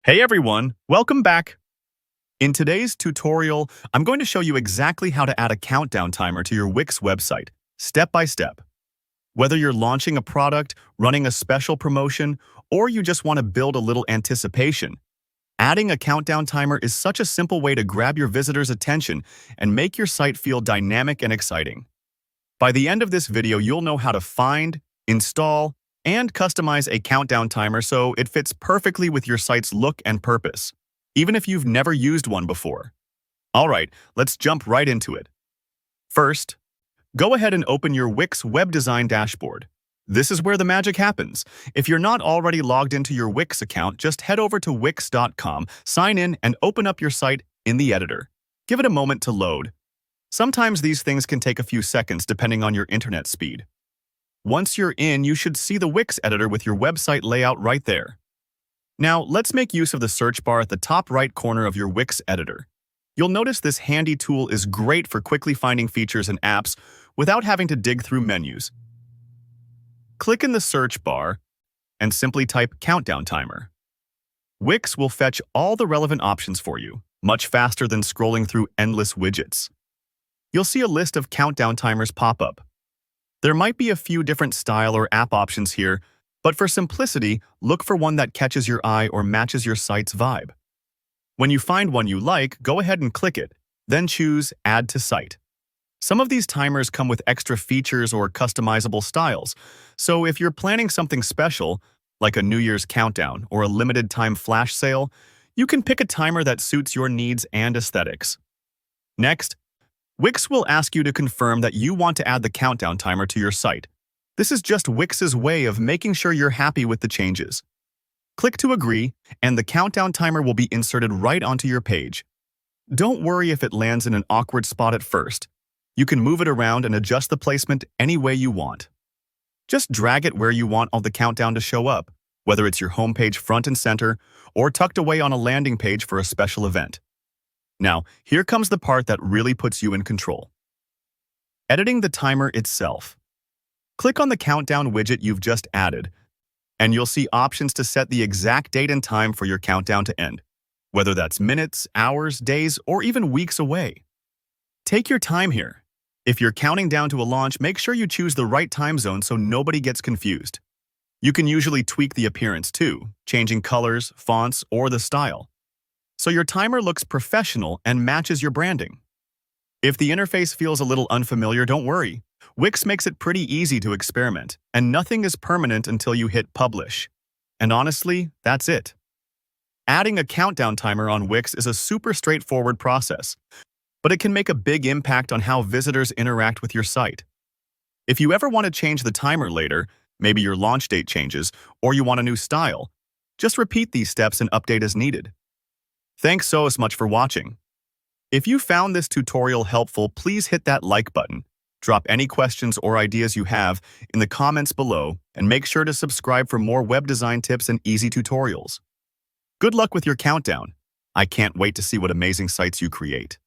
Hey everyone, welcome back. In today's tutorial, I'm going to show you exactly how to add a countdown timer to your Wix website, step by step. Whether you're launching a product, running a special promotion, or you just want to build a little anticipation, adding a countdown timer is such a simple way to grab your visitors' attention and make your site feel dynamic and exciting. By the end of this video, you'll know how to find, install, and customize a countdown timer so it fits perfectly with your site's look and purpose, even if you've never used one before. Alright, let's jump right into it. First, go ahead and open your Wix web design dashboard. This is where the magic happens. If you're not already logged into your Wix account, just head over to wix.com, sign in, and open up your site in the editor. Give it a moment to load. Sometimes these things can take a few seconds depending on your internet speed. Once you're in, you should see the Wix editor with your website layout right there. Now, let's make use of the search bar at the top right corner of your Wix editor. You'll notice this handy tool is great for quickly finding features and apps without having to dig through menus. Click in the search bar and simply type countdown timer. Wix will fetch all the relevant options for you, much faster than scrolling through endless widgets. You'll see a list of countdown timers pop up. There might be a few different style or app options here, but for simplicity, look for one that catches your eye or matches your site's vibe. When you find one you like, go ahead and click it, then choose Add to Site. Some of these timers come with extra features or customizable styles, so if you're planning something special, like a New Year's countdown or a limited time flash sale, you can pick a timer that suits your needs and aesthetics. Next, Wix will ask you to confirm that you want to add the countdown timer to your site. This is just Wix's way of making sure you're happy with the changes. Click to agree, and the countdown timer will be inserted right onto your page. Don't worry if it lands in an awkward spot at first. You can move it around and adjust the placement any way you want. Just drag it where you want all the countdown to show up, whether it's your homepage front and center or tucked away on a landing page for a special event. Now, here comes the part that really puts you in control. Editing the timer itself. Click on the countdown widget you've just added, and you'll see options to set the exact date and time for your countdown to end, whether that's minutes, hours, days, or even weeks away. Take your time here. If you're counting down to a launch, make sure you choose the right time zone so nobody gets confused. You can usually tweak the appearance too, changing colors, fonts, or the style, so your timer looks professional and matches your branding. If the interface feels a little unfamiliar, don't worry. Wix makes it pretty easy to experiment, and nothing is permanent until you hit publish. And honestly, that's it. Adding a countdown timer on Wix is a super straightforward process, but it can make a big impact on how visitors interact with your site. If you ever want to change the timer later, maybe your launch date changes, or you want a new style, just repeat these steps and update as needed. Thanks so much for watching. If you found this tutorial helpful, please hit that like button. Drop any questions or ideas you have in the comments below, and make sure to subscribe for more web design tips and easy tutorials. Good luck with your countdown. I can't wait to see what amazing sites you create.